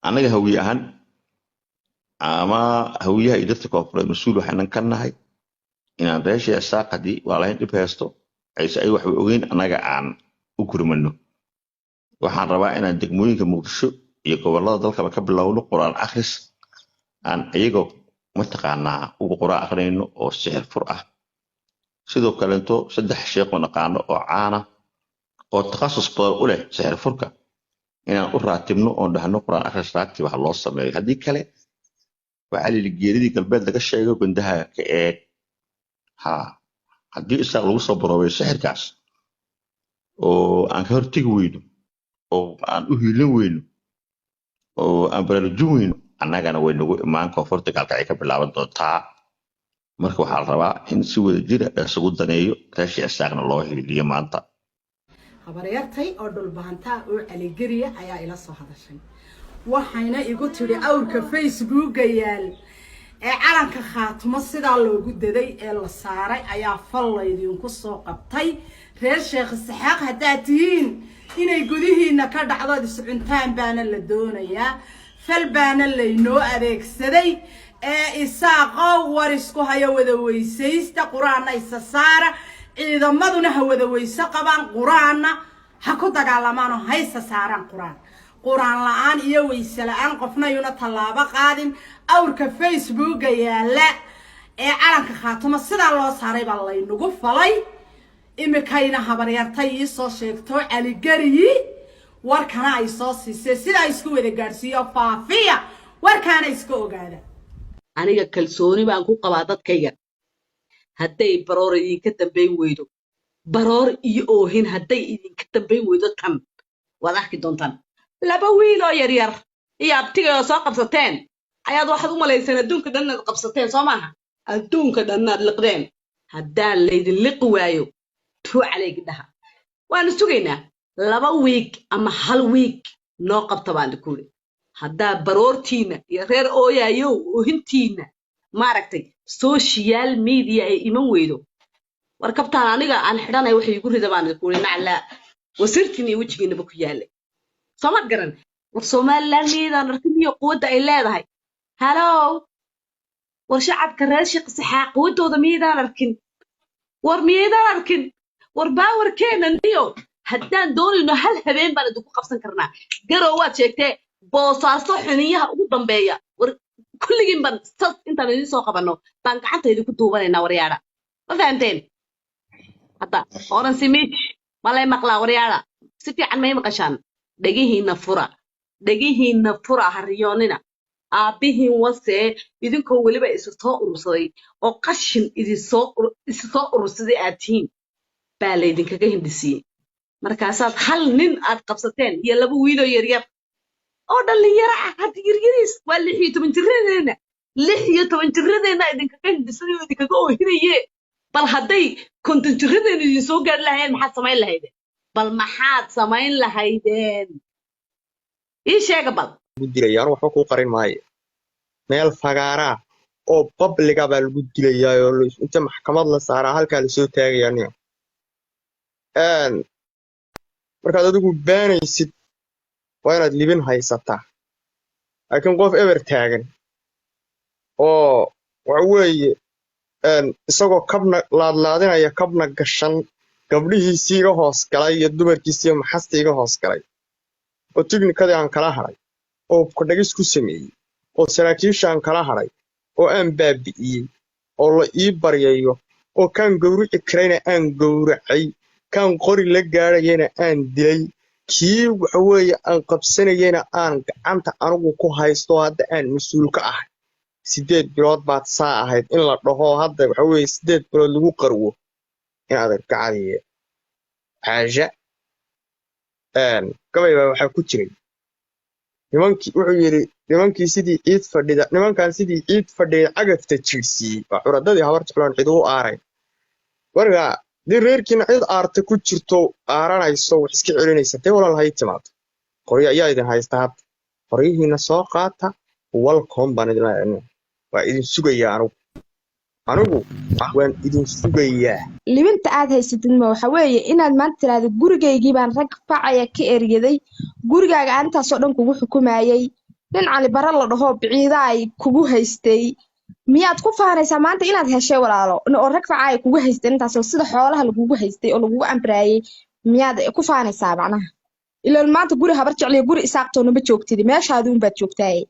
anaga hawiye ahaan ama hawiyaha iyo dadka koonfureed mas-uul waxaanan ka nahay inaan reesha saaqadii waa lahayn dhib haysto ayse ay waxba ogeyn annaga aan u gurmano waxaan rabaa inaan degmooyinka muqdisho iyo gobollada dalkaba ka bilowno quraan akhris aan iyagoo mataqaanaa ugu quraan akhriyno oo sixir fur ah sidoo kaleeto 3 sheekh oo naqaano oo caana oo takhasus badan u leh sixir furka inaan u raatibno oo dhahno quraan akhris raatib wax loo sameeyo haddii kale waxaa la geeridii galbeed laga sheego bandaha ka eeg ha haddii isaaq lagu soo baroobay sixirkaas oo aan ka hortegi weyno oo aan u hiilin weyno oo aan baraarujin weyno annagana way nagu imaan koonfurta gaalkacay ka bilaaban doontaa marka waxaa la rabaa in si wada jira isugu daneeyo reesha isaaqna loo hiiliyo maanta habaryartay oo dhulbahantaa oo caligeriya ayaa ila soo hadashay waxayna igu tiri awrka Facebook yaal ee calanka khaatimo sidaa loogu daday ee la saaray ayaa fallaydiin ku soo qabtay reer Sheekh Isxaaq hadaa tihiin inay gudihiina ka dhacdo iscuntaan baana la doonayaa fal baana laynoo adeegsaday ee isaaqo war isku hayo wada weysaysta quraana isa saara ciidamaduna ha wada weysa qabaan quraana ha ku dagaalamaan oo haysa saaran quraan la'aan iyo weysa la'aan qofna yuna talaabo qaadin awrka Facebook yaala ee calanka khaatimo sida loo saaray baa laynagu falay imikayna habaryartay ii soo sheegto caligeriyi warkana ay soo siisay sida isku wada gaarsiiyo faafiya warkana iska ogaada aniga kalsooni baan ku qabaa dadkayga hadday baroor idinka dambeyn weydo baroor iyo oohin hadday idinka dambeyn weydo tan waad arki doontaan laba wiil oo yaryar iyo abtiga soo qabsateen ayaad waxaad u malaysaan adduunka dhan aad qabsateen soo maaha adduunka dhan aad liqdeen haddaan laydin liqi waayo tuu calayg dhaha waan sugaynaa 2 week ama 1 week noo qabta baan ku leeyahay haddaa baroortiina iyo reer ooyayo oohintiina maaragtay social media ay iman weydo war kabtaan aniga aan xidhanay wax igu ridabaan ku leeyahay nacla wasirtini wajigeena ku yaalay soma garan war Soomaaliland niidaan arkiyo quwada ay leedahay hello war shacabka reer Sheekh Isxaaq quwadooda miidaan arkin war miidaan arkin war baawarkeena niyo haddaan doonayno hal habeen baan idinku qabsan karnaa garow waad sheegtay boosaaso xiniyaha ugu dambeeya war kulligiin baan intaan idin soo qabano baan gacanta idinku duubanaynaa waryaada ma fahanteen hadda oran simij malay maqlaa waryaada si fiican ma maqashaan dhagihiina fura hariyoonina aabihiin wase idinkoo weliba isu soo urursaday oo qashin isu soo urursaday aad tihiin baa laydinkaga hindisiyey markaasaad hal nin aad qabsateen iyo 2 wiil oo yaryar oo dhalinyaro ah had yaryariis waa 16 jiradeena 16 jiradeena idinkaga hindisay oo idinkaga oohinaye bal hadday konton jiradeena idin soo gaar lahayn maxaad samayn lahaydeen bal maxaad samayn lahaydeen ii sheega bal dilay waxba ku qarin maayo meel fagaara oo public ah baa lagu dilayaa oo inta maxkamad la saaraa halka la soo taagayaa markaad adigu baanaysid waa inaad libin haysataa laakiin qof ever taagan oo waxa weeye isagoo kabna laadlaadinaya kabna gashan gabdhihiisii iga hoos galay iyo dumarkiisii maxastii iga hoos galay oo tiknikadii aan kala haray oo kordhagis ku sameeyey oo saraakiisha aan kala haray oo aan baabi'iyey oo la ii baryayo oo kaan gowrici karayna aan gowracay kaan qori la gaarayna aan dilay kii waxa weeye aan qabsanayna aan gacanta anigu ku haysto hadda aan mas'uul ka ahay 8 bilood baad saa ahayd in la dhaho hadda waxa weeye 8 bilood lagu qarwo in aad gacadiye xaaja gabayba waxa ku jiray nimankii wuxuu yiri nimankii sidii ciid fadhida nimankan sidii ciid fadhida cagafta jirsiyay waa curadadii habar jeclaan cid u aaray warga reerkiina cid aarta ku jirto aaranayso wax iska celinaysatay walaal hay timaado qoriyo ayaa idin haysta had qoriyihiina soo qaata welcome baan idin leeyahay waa idin sugayaa anigu waan idin sugayaa libinta aad haysatid ma waxa weeye inaad maanta tiraahdo gurigaygii baan rag facaya ka eryaday gurigaaga aantaas oo dhan kugu xukumayay nin cali bara la dhaho biciida ay kugu haystay miyaad ku faanaysaa maanta inaad heshay walaalo oo rag facaa ay kugu haystay intaas oo sida xoolaha lagugu haystay oo lagugu amraayay miyaad ku faanaysaa macnaha ilaan maanta guri habar jecliyo guri isaaqtoona ma joogtid meeshaadu un baad joogtaaye